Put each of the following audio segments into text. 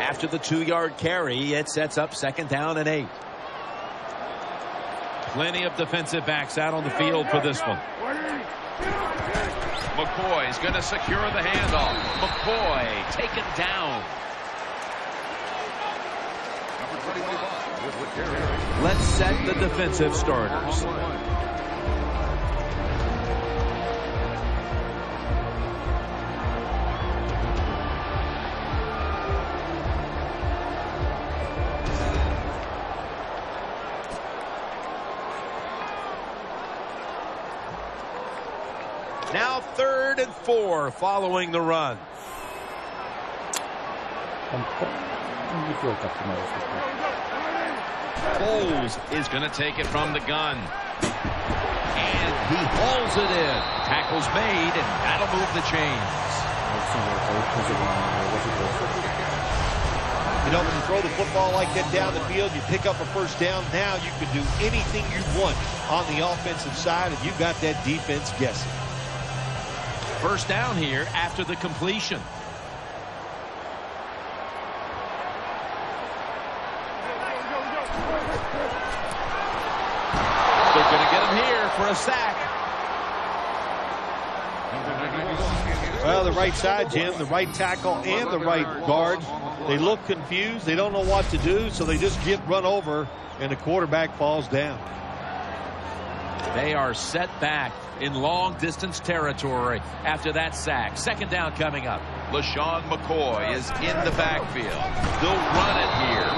After the 2-yard carry, it sets up 2nd down and 8. Plenty of defensive backs out on the field for this one. McCoy's going to secure the handoff. McCoy taken down. Let's set the defensive starters. Now 3rd and 4 following the run. Bowles is going to take it from the gun. And he hauls it in. Tackle's made, and that'll move the chains. You know, when you throw the football like that down the field, you pick up a 1st down. Now you can do anything you want on the offensive side, and you've got that defense guessing. 1st down here after the completion. They're going to get him here for a sack. Well, the right side, Jim, the right tackle and the right guard, they look confused. They don't know what to do, so they just get run over, and the quarterback falls down. They are set back in long-distance territory after that sack. 2nd down coming up. LaShawn McCoy is in the backfield. They'll run it here.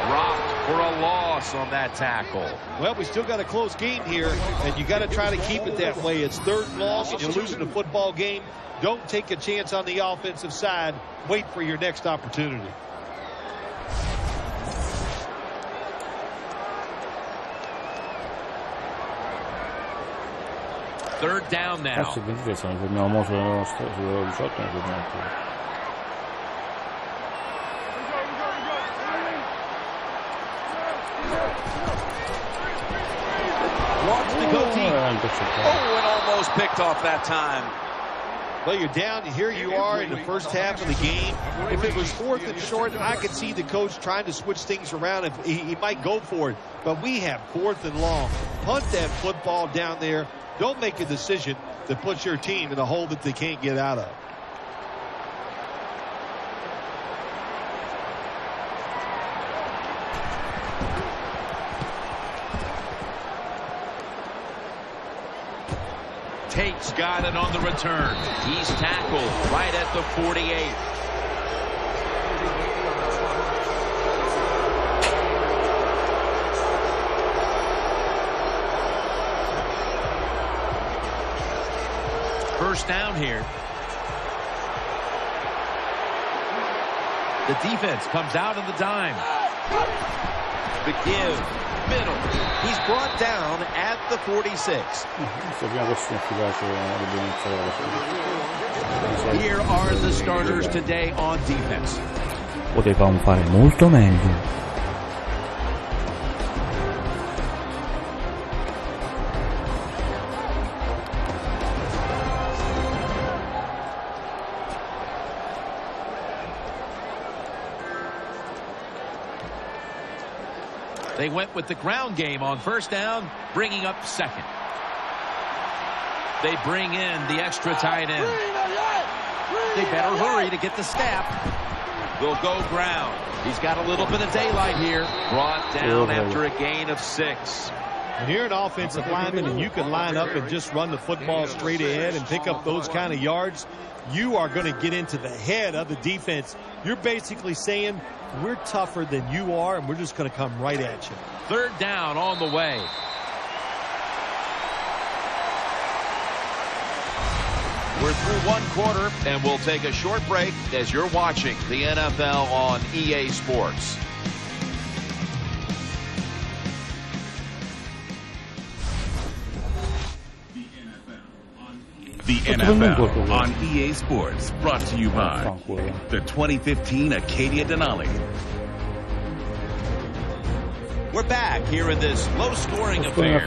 Rocked for a loss on that tackle. Well, we still got a close game here, and you got to try to keep it that way. It's 3rd and long, and you're losing a football game. Don't take a chance on the offensive side. Wait for your next opportunity. Third down now. Wants to go deep. Oh, and almost picked off that time. Well, you're down. Here you are in the first half of the game. If it was 4th and short, I could see the coach trying to switch things around. If he might go for it. But we have 4th and long. Punt that football down there. Don't make a decision that puts your team in a hole that they can't get out of. Tate's got it on the return. He's tackled right at the 48. First down here. The defense comes out on the dime. The give. Middle. He's brought down at the 46. Here are the starters today on defense. Potevamo fare molto meglio. They went with the ground game on first down, bringing up second. They bring in the extra tight end. They better hurry to get the snap. They'll go ground. He's got a little bit of daylight here. Brought down after a gain of 6. When you're an offensive lineman and you can line up and just run the football straight ahead and pick up those kind of yards, you are going to get into the head of the defense. You're basically saying, we're tougher than you are, and we're just going to come right at you. Third down on the way. We're through one quarter, and we'll take a short break as you're watching the NFL on EA Sports. The NFL on EA Sports, brought to you by the 2015 Acadia Denali. We're back here in this low-scoring affair.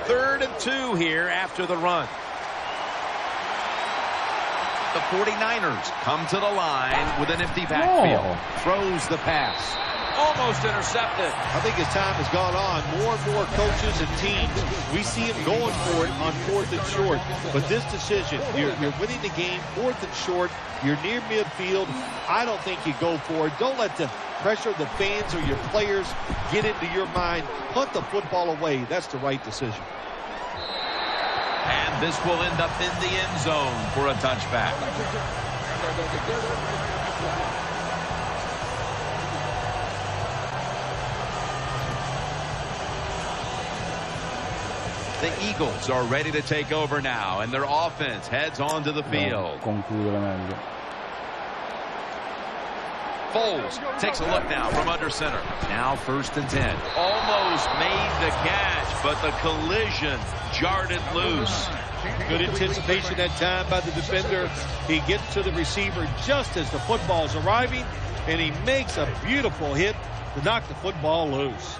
3rd and 2 here after the run. The 49ers come to the line with an empty backfield. Throws the pass. Almost intercepted. I think as time has gone on, more and more coaches and teams, we see them going for it on 4th and short. But this decision, you're winning the game, 4th and short, you're near midfield. I don't think you go for it. Don't let the pressure of the fans or your players get into your mind. Punt the football away. That's the right decision. And this will end up in the end zone for a touchback. The Eagles are ready to take over now, and their offense heads onto the field. Foles takes a look now from under center. Now 1st and 10. Almost made the catch, but the collision jarred it loose. Good anticipation that time by the defender. He gets to the receiver just as the football's arriving, and he makes a beautiful hit to knock the football loose.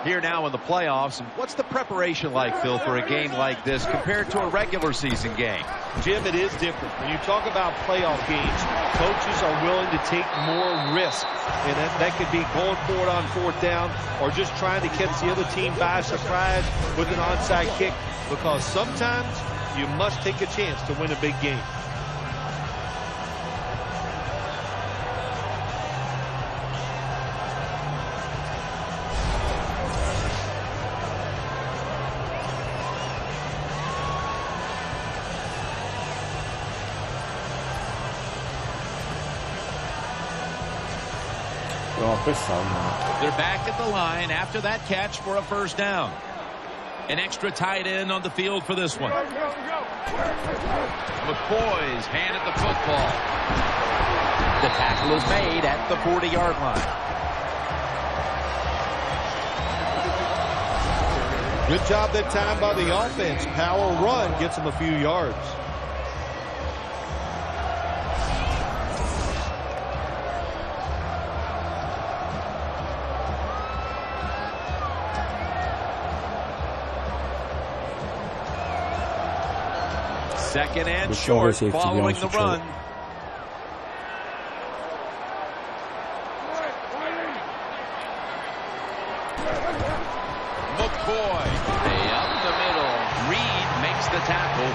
Here now in the playoffs, what's the preparation like, Phil, for a game like this compared to a regular season game? Jim, it is different. When you talk about playoff games, coaches are willing to take more risk. And that could be going for it on 4th down or just trying to catch the other team by surprise with an onside kick, because sometimes you must take a chance to win a big game. They're back at the line after that catch for a 1st down. An extra tight end on the field for this one. McCoy's handed the football. The tackle is made at the 40-yard line. Good job that time by the offense. Power run gets them a few yards. Second and short following the run. McCoy, up the middle. Reed makes the tackle.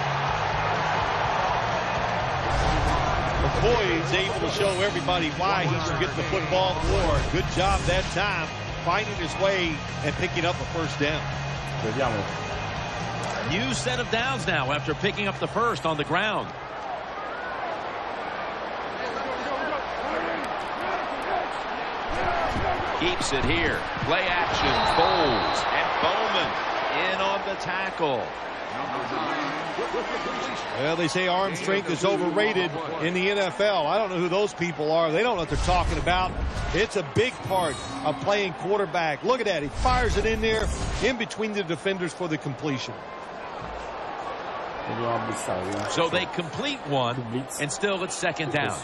McCoy is able to show everybody why he should get the football more. Good job that time, finding his way and picking up a 1st down. New set of downs now after picking up the 1st on the ground. Keeps it here. Play action. Foles and Bowman in on the tackle. Well, they say arm strength is overrated in the NFL. I don't know who those people are. They don't know what they're talking about. It's a big part of playing quarterback. Look at that. He fires it in there in between the defenders for the completion. So they complete one, and still it's 2nd down.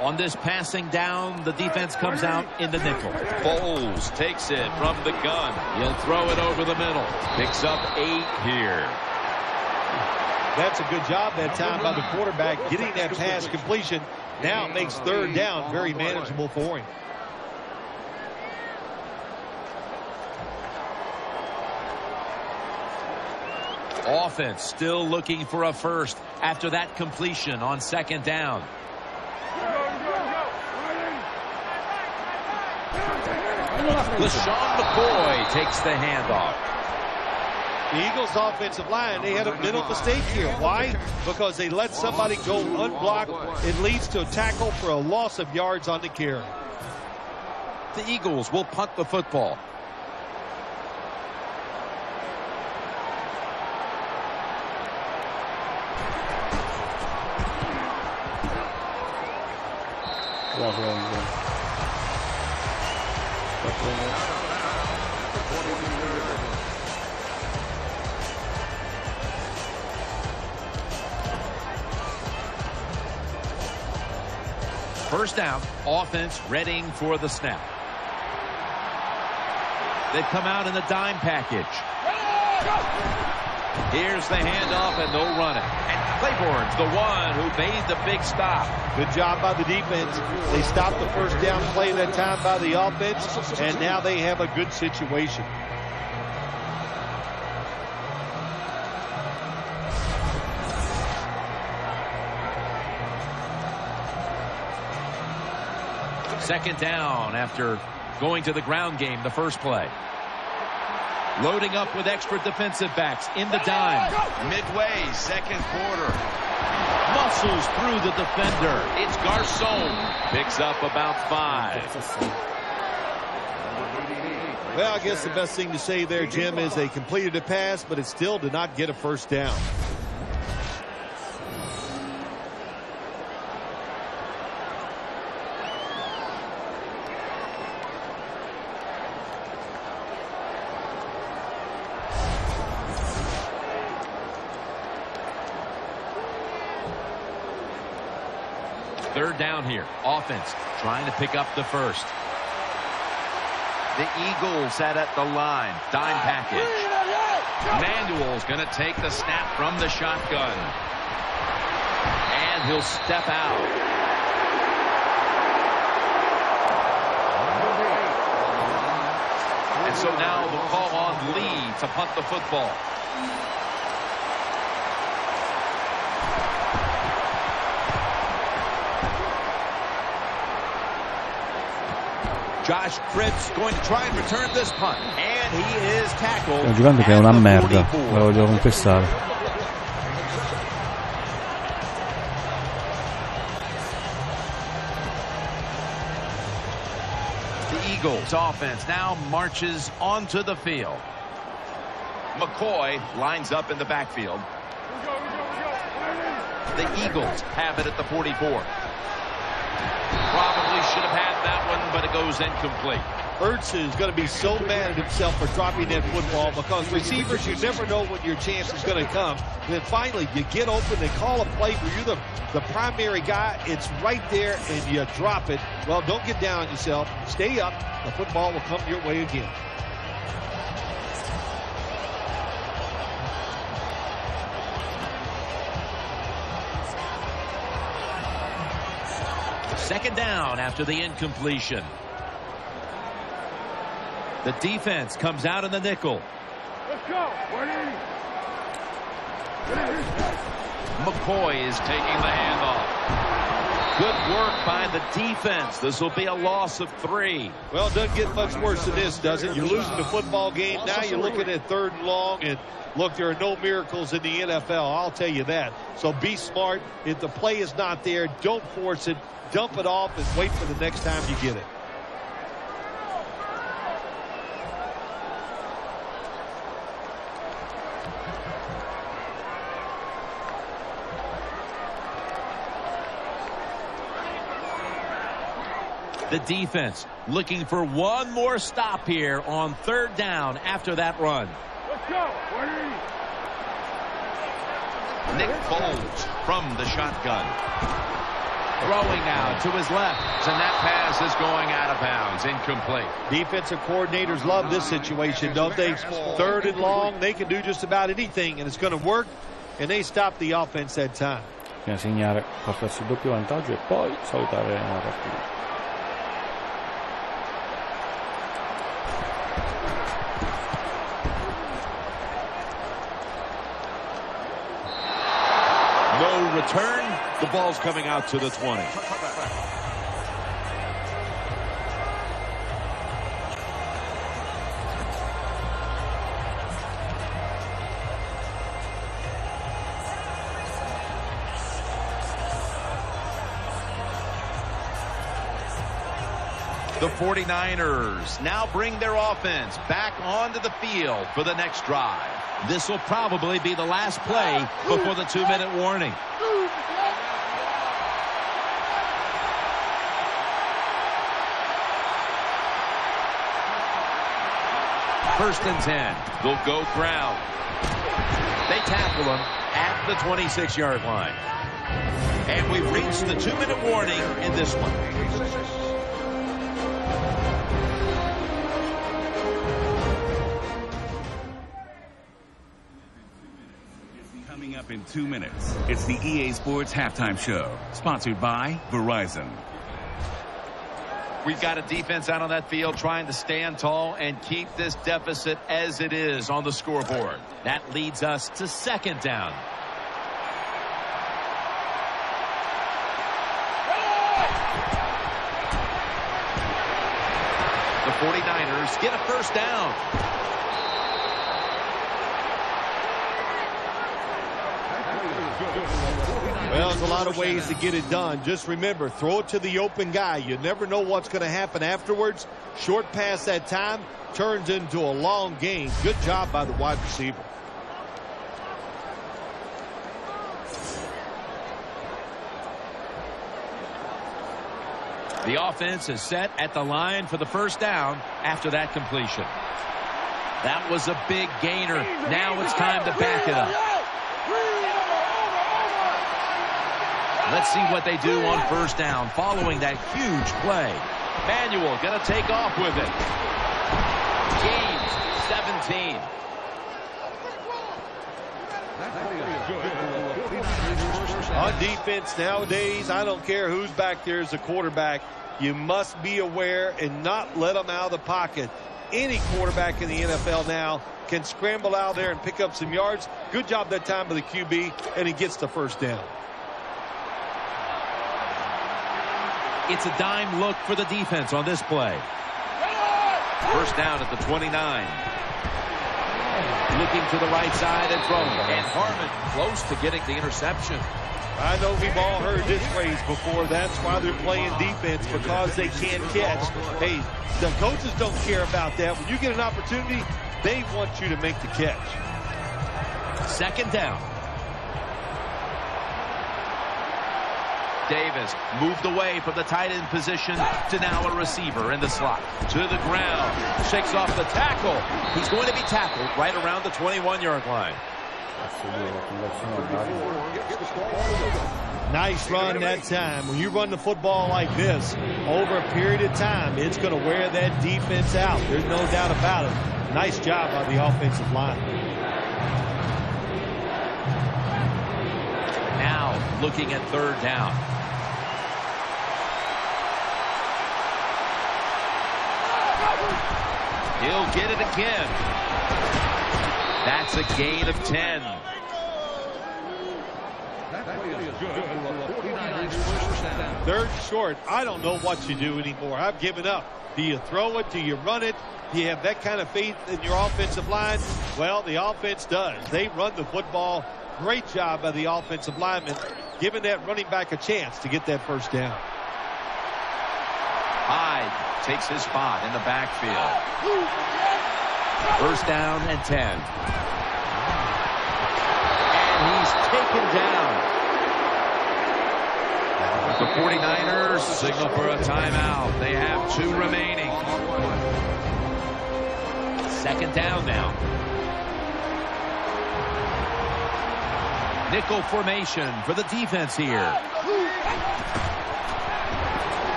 On this passing down, the defense comes out in the nickel. Foles takes it from the gun. He'll throw it over the middle. Picks up 8 here. That's a good job that time by the quarterback getting that pass completion. Now it makes 3rd down very manageable for him. Offense still looking for a 1st after that completion on 2nd down. LaShawn McCoy takes the handoff. The Eagles' offensive line, they had a mental mistake here. Why? Because they let somebody go unblocked. It leads to a tackle for a loss of yards on the carry. The Eagles will punt the football. First down, offense readying for the snap. They've come out in the dime package. Here's the handoff, and they'll run it. And Claiborne's the one who made the big stop. Good job by the defense. They stopped the first down play that time by the offense, and now they have a good situation. Second down after going to the ground game the first play. Loading up with extra defensive backs in the dime. Midway, second quarter. Muscles through the defender. It's Garcon. Picks up about 5. Well, I guess the best thing to say there, Jim, is they completed a pass, but it still did not get a first down. Third down here. Offense trying to pick up the first. The Eagles set at the line. Dime package. Manuel's going to take the snap from the shotgun. And he'll step out. And so now the call on Lee to punt the football. Josh Cribbs going to try and return this punt. And he is tackled. È un gigante che è una merda, lo voglio confessare. The Eagles offense now marches onto the field. McCoy lines up in the backfield. The Eagles have it at the 44. Probably should have had that one, but it goes incomplete. Ertz is going to be so mad at himself for dropping that football, because receivers, you never know when your chance is going to come. And then finally, you get open, they call a play where you're the primary guy. It's right there, and you drop it. Well, don't get down on yourself. Stay up. The football will come your way again. Second down after the incompletion. The defense comes out in the nickel. Let's go. McCoy is taking the handoff. Good work by the defense. This will be a loss of 3. Well, it doesn't get much worse than this, does it? You're losing the football game. Now you're looking at 3rd and long, and look, there are no miracles in the NFL. I'll tell you that. So be smart. If the play is not there, don't force it. Dump it off and wait for the next time you get it. The defense looking for one more stop here on 3rd down after that run. Let's go. Nick Foles from the shotgun. Throwing now to his left, and that pass is going out of bounds, incomplete. Defensive coordinators love this situation, don't they? 3rd and long, they can do just about anything, and it's going to work, and they stop the offense that time. Bisogna segnare, portarsi il doppio vantaggio e poi salutare la partita. No return. The ball's coming out to the 20. The 49ers now bring their offense back onto the field for the next drive. This will probably be the last play before the 2-minute warning. First and 10. They'll go ground. They tackle him at the 26-yard line. And we've reached the 2-minute warning in this one. up in 2 minutes. It's the EA Sports Halftime Show, sponsored by Verizon. We've got a defense out on that field trying to stand tall and keep this deficit as it is on the scoreboard. That leads us to second down. The 49ers get a first down. Well, there's a lot of ways to get it done. Just remember, throw it to the open guy. You never know what's going to happen afterwards. Short pass that time turns into a long gain. Good job by the wide receiver. The offense is set at the line for the first down after that completion. That was a big gainer. Now it's time to back it up. Let's see what they do on first down following that huge play. Manuel going to take off with it. Gains 17. On defense nowadays, I don't care who's back there as a quarterback. You must be aware and not let them out of the pocket. Any quarterback in the NFL now can scramble out there and pick up some yards. Good job that time by the QB, and he gets the first down. It's a dime look for the defense on this play. First down at the 29. Looking to the right side and throwing. And Harmon close to getting the interception. I know we've all heard this phrase before. That's why they're playing defense, because they can't catch. Hey, the coaches don't care about that. When you get an opportunity, they want you to make the catch. Second down. Davis moved away from the tight end position to now a receiver in the slot. To the ground. Shakes off the tackle. He's going to be tackled right around the 21-yard line. Nice run that time. When you run the football like this, over a period of time, it's going to wear that defense out. There's no doubt about it. Nice job by the offensive line. Now looking at third down. He'll get it again. That's a gain of 10. Third short. I don't know what you do anymore. I've given up. Do you throw it? Do you run it? Do you have that kind of faith in your offensive line? Well, the offense does. They run the football. Great job by the offensive lineman, giving that running back a chance to get that first down. Hyde takes his spot in the backfield. First down and 10. And he's taken down. The 49ers signal for a timeout. They have 2 remaining. Second down now. Nickel formation for the defense here.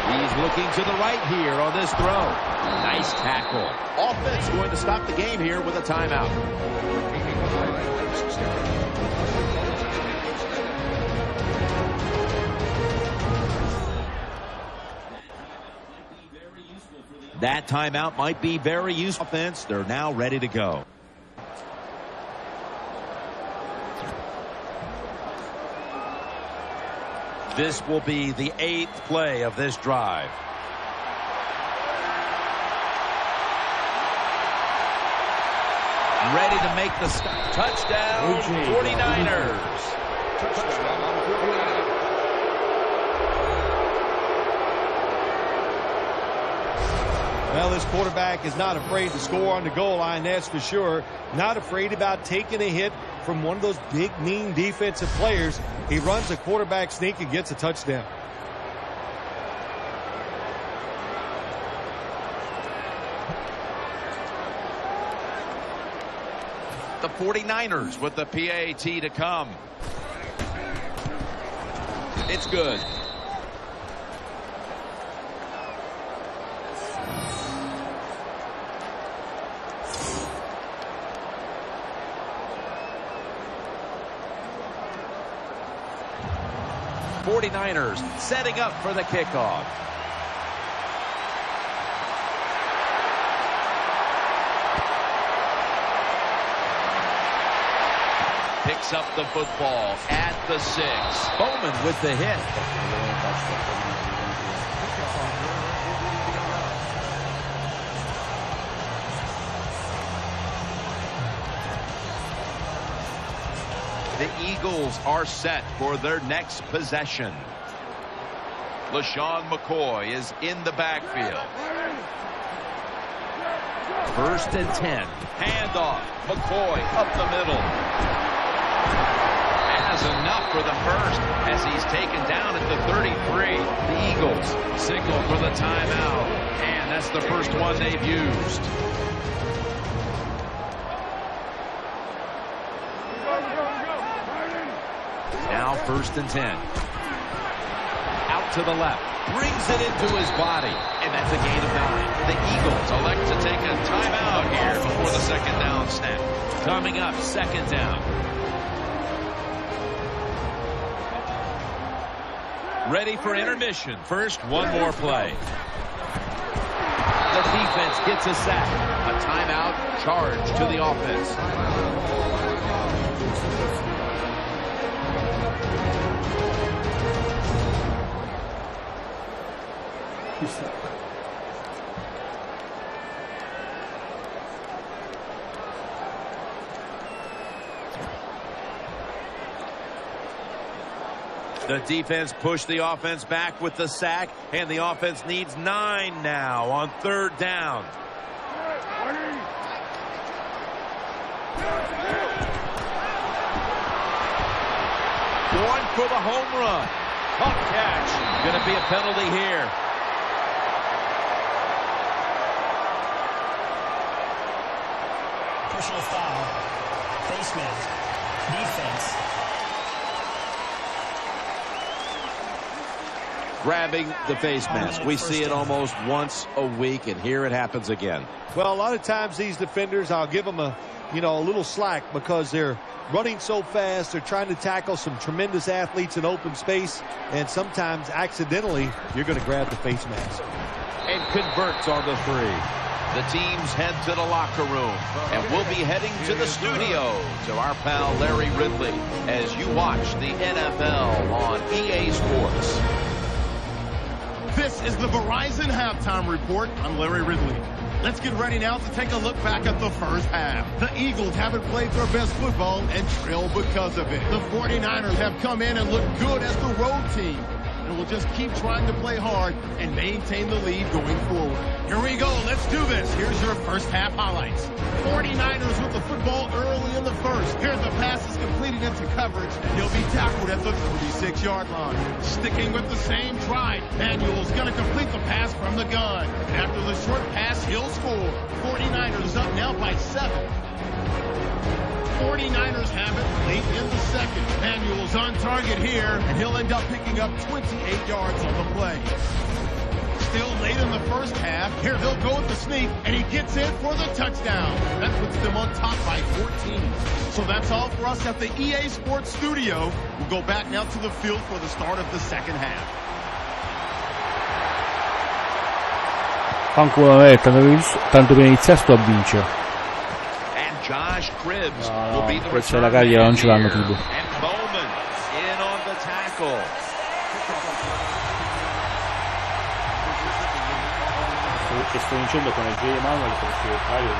He's looking to the right here on this throw. Nice tackle. Offense going to stop the game here with a timeout. That timeout might be very useful. Offense, they're now ready to go. This will be the 8th play of this drive. Ready to make the stop. Touchdown, 49ers. Well, this quarterback is not afraid to score on the goal line, that's for sure. Not afraid about taking a hit from one of those big, mean defensive players. He runs a quarterback sneak and gets a touchdown. The 49ers with the PAT to come. It's good. 49ers setting up for the kickoff. Picks up the football at the 6. Bowman with the hit. The Eagles are set for their next possession. LaShawn McCoy is in the backfield. 1st and 10. Handoff. McCoy up the middle. Has enough for the first as he's taken down at the 33. The Eagles signal for the timeout. And that's the first one they've used. Now 1st and 10. Out to the left. Brings it into his body. And that's a gain of 9. The Eagles elect to take a timeout here before the 2nd down snap. Coming up, 2nd down. Ready for intermission. First, one more play. The defense gets a sack. A timeout charge to the offense. The defense pushed the offense back with the sack, and the offense needs 9 now on 3rd down. Going for the home run. Tough catch. Going to be a penalty here. Personal foul. Face mask. Defense. Grabbing the face mask. We see it almost once a week, and here it happens again. Well, a lot of times these defenders, I'll give them a little slack because they're running so fast. They're trying to tackle some tremendous athletes in open space, and sometimes accidentally you're going to grab the face mask. And converts on the 3. The teams head to the locker room, and we'll be heading to the studio to our pal Larry Ridley as you watch the NFL on EA Sports. This is the Verizon Halftime Report. I'm Larry Ridley. Let's get ready now to take a look back at the first half. The Eagles haven't played their best football and trail because of it. The 49ers have come in and looked good as the road team. And we'll just keep trying to play hard and maintain the lead going forward. Here we go. Let's do this. Here's your first half highlights. 49ers with the football early in the first. Here the pass is completed into coverage, and he'll be tackled at the 36-yard line. Sticking with the same drive, Manuel's going to complete the pass from the gun. After the short pass, he'll score. 49ers up now by 7. 49ers have it late in the second. Manuel's on target here, and he'll end up picking up 28 yards on the play. Still late in the first half. Here they'll go with the sneak, and he gets in for the touchdown. That puts them on top by 14. So that's all for us at the EA Sports Studio. We'll go back now to the field for the start of the second half. Fanculo a me, tanto per iniziare sto a vincere. Josh Cribbs will be the questa è la caglia, non ce l'hanno tipo. And Bowman in on the tackle. Che sto vincendo con il J. Manuel perché Mario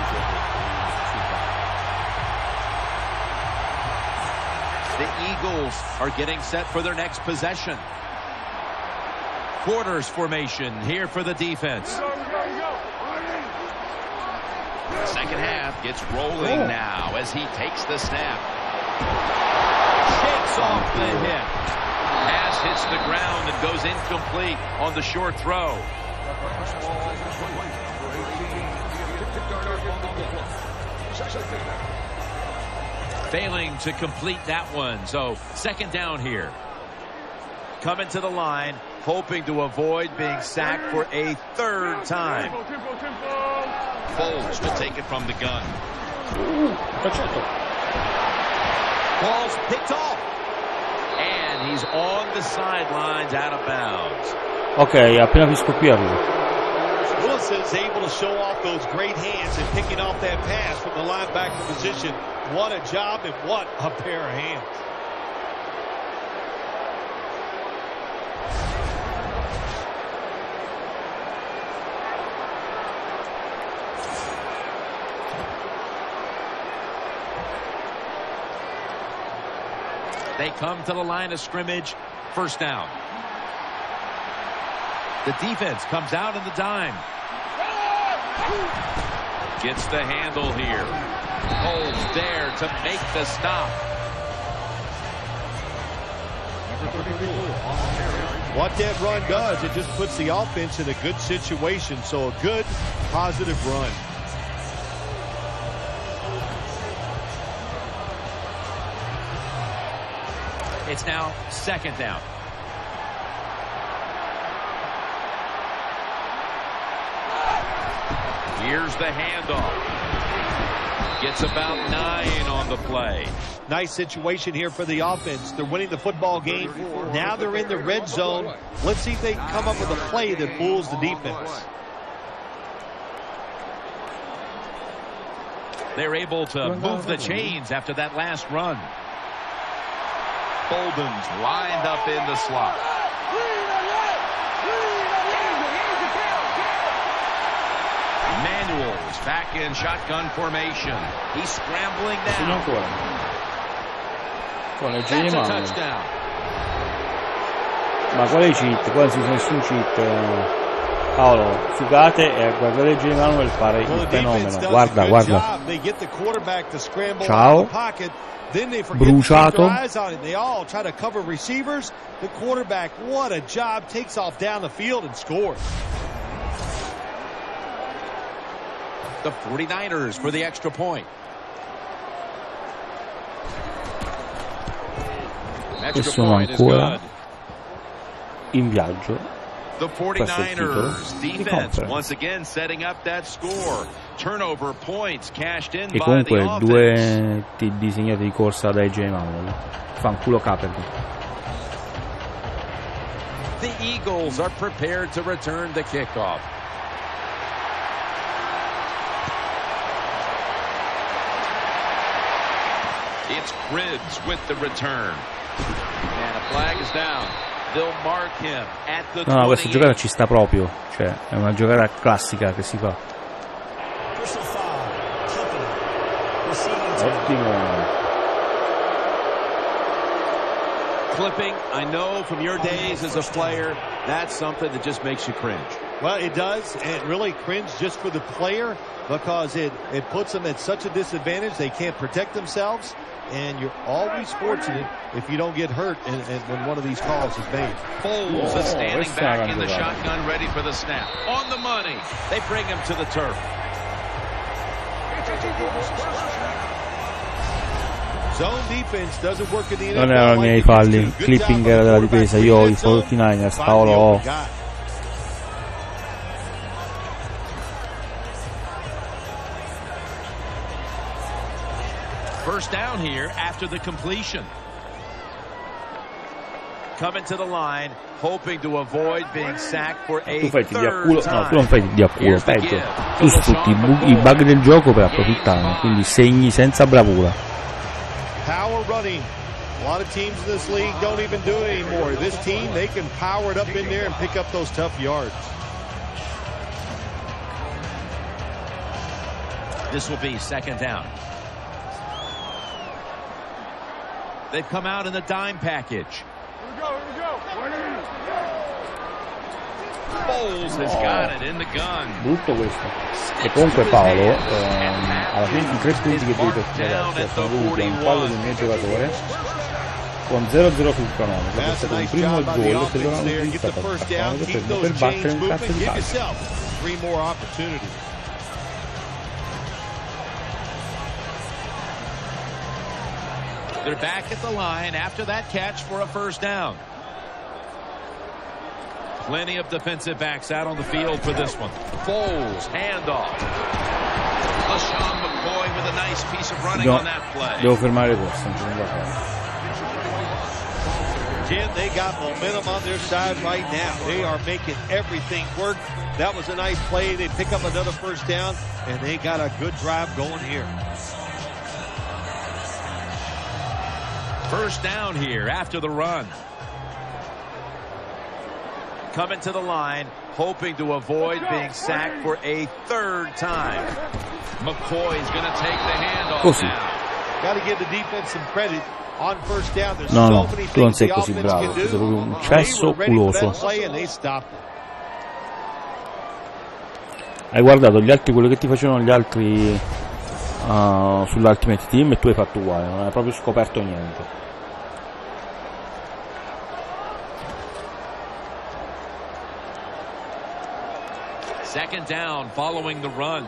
The Eagles are getting set for their next possession. Quarters formation here for the defense. Second half gets rolling now as he takes the snap. Shakes off the hit. Pass hits the ground and goes incomplete on the short throw. Failing to complete that one. So second down here. Coming to the line, hoping to avoid being sacked for a 3rd time. Foles will take it from the gun. Ball's picked off. And he's on the sidelines out of bounds. Ok, appena fisco qui arrivo. Wilson's able to show off those great hands and picking off that pass from the linebacker position. What a job and what a pair of hands. They come to the line of scrimmage. First down. The defense comes out in the dime. Gets the handle here. Holds there to make the stop. What that run does, it just puts the offense in a good situation. So a good, positive run. It's now second down. Here's the handoff. Gets about 9 on the play. Nice situation here for the offense. They're winning the football game. Now they're in the red zone. Let's see if they can come up with a play that fools the defense. They're able to move the chains after that last run. Bolden's lined up in the slot. Manuel's back in shotgun formation. He's scrambling down. That's a touchdown. Ma quale cheat? Qua non si usa nessun cheat. Paolo, fugate e a guardare il Manuel fare il fenomeno. Guarda, guarda. Ciao. Bruciato. They all try to cover receivers. The quarterback, what a job, takes off down the field and scores. The 49ers for the extra point. E sono ancora in viaggio. The 49ers defense once again setting up that score. Turnover points cashed in e by the comunque offense. Due disegnati di corsa da AJ Manuel. Fanculo Kaepernick. The Eagles are prepared to return the kickoff. It's Cribbs with the return. And a flag is down. They'll mark him at the 28. No, questa giocata ci sta proprio. Cioè, è una giocata classica che si fa. Ottimo. Clipping, I know from your days as a player, that's something that just makes you cringe. Well, it does, and really cringe just for the player because it puts them at such a disadvantage. They can't protect themselves, and you're always fortunate if you don't get hurt and when one of these calls is made. Foles is standing back in the shotgun, ready for the snap. On the money. They bring him to the turf. Zone defense doesn't work in the NFL. Non erano i miei falli, clipping era della difesa, io ho i 49ers, Paolo ho. First down here after the completion. Coming to the line, hoping to avoid being sacked for a Tu fai di a third culo, time. no, tu non fai di a culo, peggio. Tu sfrutti i bug del gioco per approfittarne, quindi segni senza bravura. Power running. A lot of teams in this league don't even do it anymore. This team, they can power it up in there and pick up those tough yards. This will be second down. They've come out in the dime package. Foles has got it in the gun. Brutto questo. E comunque Paolo, alla fine di 3 punti che devi per sono dovuti a un fallo del mio giocatore con 0-0 sul cronometro. È stato il primo gol che loro hanno utilizzato per battere un cazzo di calcio. They're back at the line after that catch for a first down. Plenty of defensive backs out on the field for this one. Foles, handoff. LaShawn McCoy with a nice piece of running on that play. Devo fermare questo, non ce ne va Jim, they got momentum on their side right now. They are making everything work. That was a nice play. They pick up another first down, and they got a good drive going here. First down here after the run. Coming to the line, hoping to avoid being sacked for a third time. McCoy's going to take the handoff now. Got to give the defense some credit. On first down, there's No, so no, many tu non things sei the così offense bravo, can sei do. proprio un They cesso were ready for culoso. that play and they stopped it. Hai guardato gli altri, quello che ti facevano gli altri sull'Ultimate Team, e tu hai fatto uguale, non hai proprio scoperto niente. Second down following the run.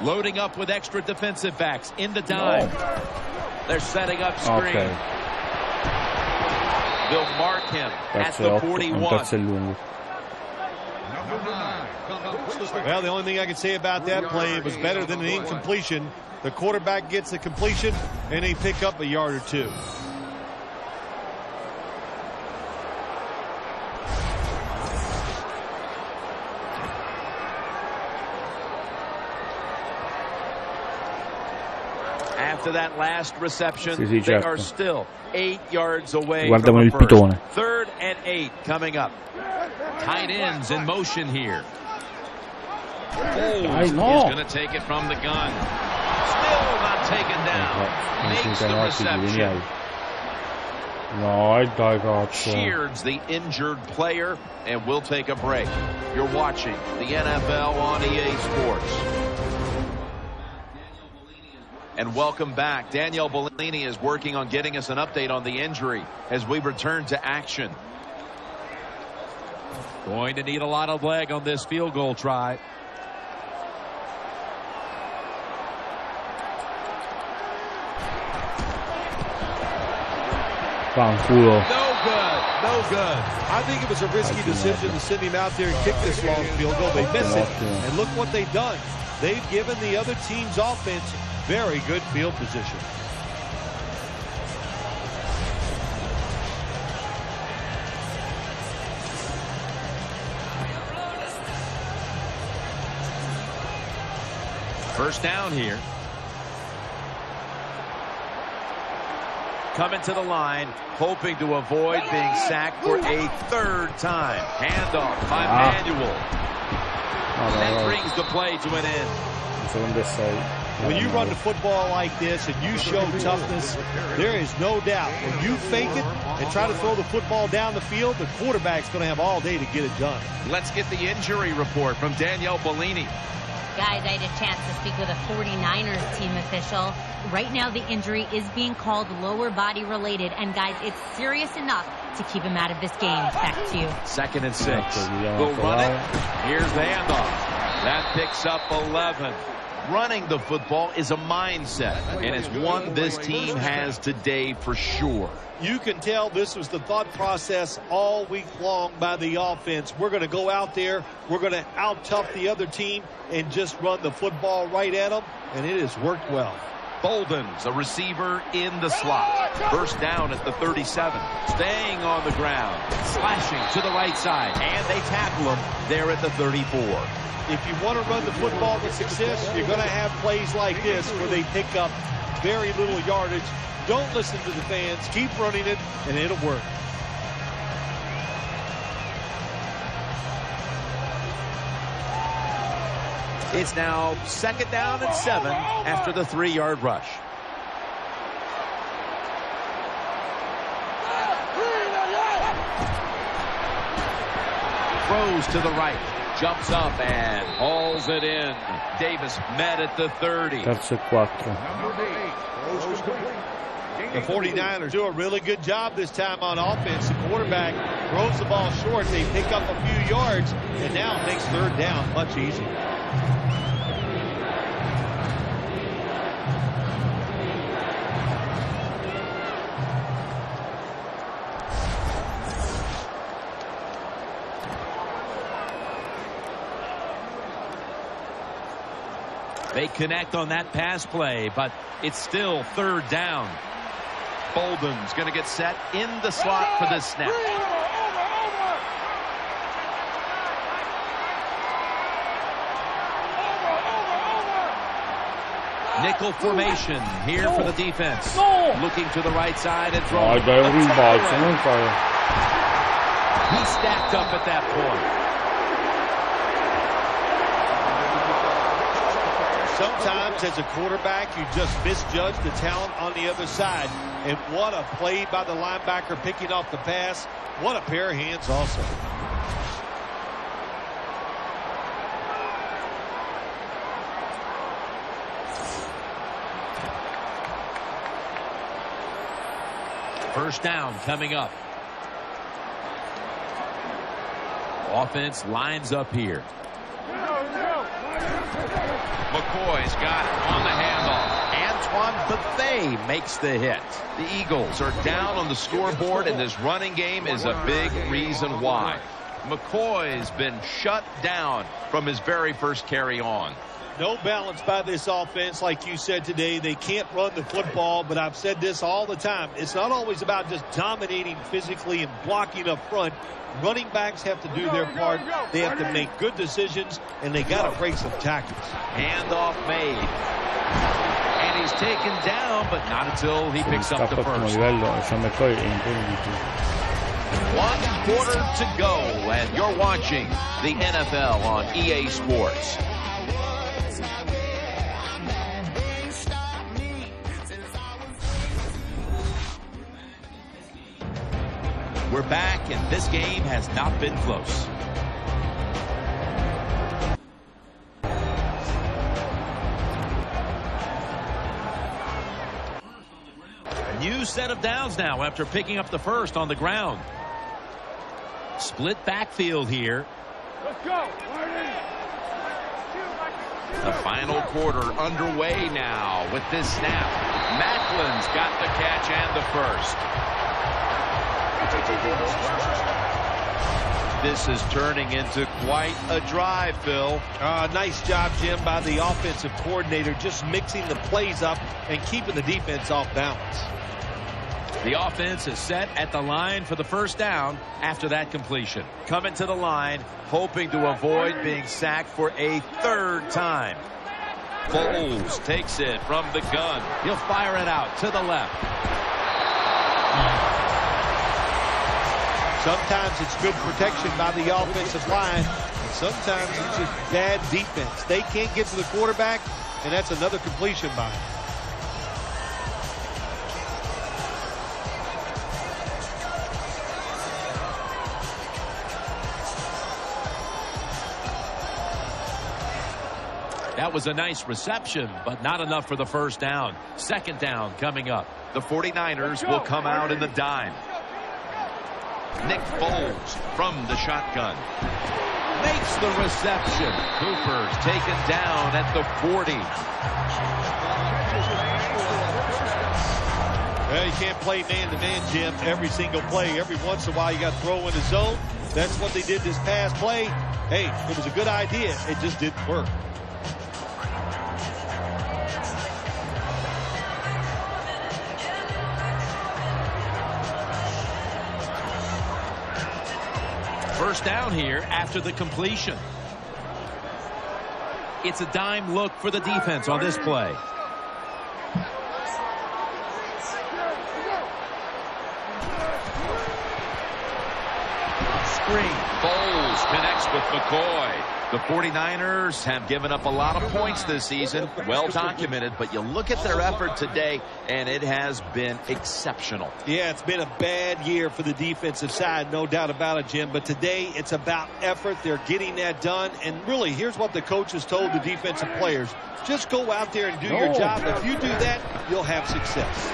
Loading up with extra defensive backs in the dime. No. They're setting up screen. Okay. They'll mark him at the 41. Well, the only thing I can say about that play, it was better than an incompletion. The quarterback gets the completion, and they pick up a yard or two. After that last reception, sì, they certo. are still 8 yards away Guardavano from il the pitone. first. 3rd and 8 coming up. Tight ends in motion here. He's going to take it from the gun. Still not taken down. Makes the reception. No, dai cazzo. Sheards the injured player, and we'll take a break. You're watching the NFL on EA Sports. And welcome back. Danielle Bellini is working on getting us an update on the injury as we return to action. Going to need a lot of leg on this field goal try. Fanculo. No good. No good. I think it was a risky decision to send him out there and kick this long field goal. They miss it. And look what they've done. They've given the other team's offense very good field position. First down here. Coming to the line, hoping to avoid being sacked for a third time. Handoff by Manuel. That brings the play to an end. When you run the football like this and you show toughness, there is no doubt when you fake it and try to throw the football down the field, the quarterback's going to have all day to get it done. Let's get the injury report from Danielle Bellini. Guys, I had a chance to speak with a 49ers team official. Right now, the injury is being called lower body related. And guys, it's serious enough to keep him out of this game. Back to you. 2nd and 6. They'll run it. Here's the handoff. That picks up 11. Running the football is a mindset, and it's one this team has today for sure. You can tell this was the thought process all week long by the offense. We're going to go out there, we're going to out-tough the other team and just run the football right at them, and it has worked well. Bolden's a receiver in the slot. First down at the 37. Staying on the ground. Slashing to the right side, and they tackle him there at the 34. If you want to run the football with success, you're going to have plays like this where they pick up very little yardage. Don't listen to the fans. Keep running it, and it'll work. It's now 2nd down and 7 after the 3-yard rush. Throws to the right. Jumps up and hauls it in. Davis met at the 30. Terzo e 4. The 49ers do a really good job this time on offense. The quarterback throws the ball short. They pick up a few yards, and now it makes 3rd down much easier. They connect on that pass play, but it's still 3rd down. Bolden's going to get set in the slot for this snap. Nickel formation here for the defense. Looking to the right side and throwing. He stacked up at that point. Sometimes as a quarterback, you just misjudge the talent on the other side. And what a play by the linebacker picking off the pass. What a pair of hands also. First down coming up. Offense lines up here. McCoy's got it on the handoff. Antoine Buffet makes the hit. The Eagles are down on the scoreboard, and this running game is a big reason why. McCoy's been shut down from his very first carry on. No balance by this offense, like you said today. They can't run the football, but I've said this all the time. It's not always about just dominating physically and blocking up front. Running backs have to do their part. They have to make good decisions, and they got to break some tackles. Handoff made. And he's taken down, but not until he picks up the first. 1 quarter to go, and you're watching the NFL on EA Sports. We're back, and this game has not been close. A new set of downs now after picking up the first on the ground. Split backfield here. Let's go. The final quarter underway now with this snap. Macklin's got the catch and the first. This is turning into quite a drive, Phil. Nice job, Jim, by the offensive coordinator, just mixing the plays up and keeping the defense off balance. The offense is set at the line for the first down after that completion. Coming to the line, hoping to avoid being sacked for a third time. Foles takes it from the gun. He'll fire it out to the left. Sometimes it's good protection by the offensive line. And sometimes it's just bad defense. They can't get to the quarterback, and that's another completion by him. That was a nice reception, but not enough for the first down. Second down coming up. The 49ers will come out in the dime. Nick Foles from the shotgun. Makes the reception. Cooper's taken down at the 40. Well, you can't play man-to-man, Jim, every single play. Every once in a while, you got to throw in the zone. That's what they did this past play. Hey, it was a good idea. It just didn't work. First down here after the completion. It's a dime look for the defense on this play. Screen. Foles connects with McCoy. The 49ers have given up a lot of points this season. Well documented, but you look at their effort today, and it has been exceptional. Yeah, it's been a bad year for the defensive side, no doubt about it, Jim. But today, it's about effort. They're getting that done. And really, here's what the coach has told the defensive players. Just go out there and do your job. If you do that, you'll have success.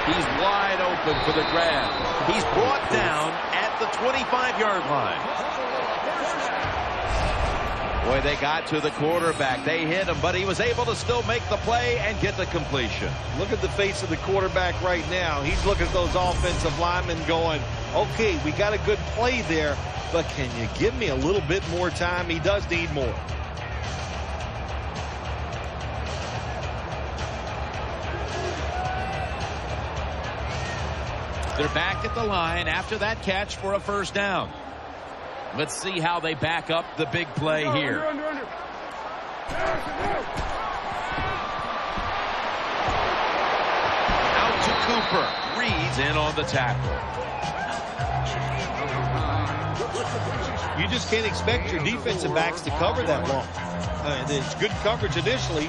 He's wide open for the grab. He's brought down at the 25-yard line. Boy, they got to the quarterback. They hit him, but he was able to still make the play and get the completion. Look at the face of the quarterback right now. He's looking at those offensive linemen going, okay, we got a good play there, but can you give me a little bit more time? He does need more. They're back at the line after that catch for a first down. Let's see how they back up the big play here. Out to Cooper. Reed's in on the tackle. You just can't expect your defensive backs to cover that long. It's good coverage initially.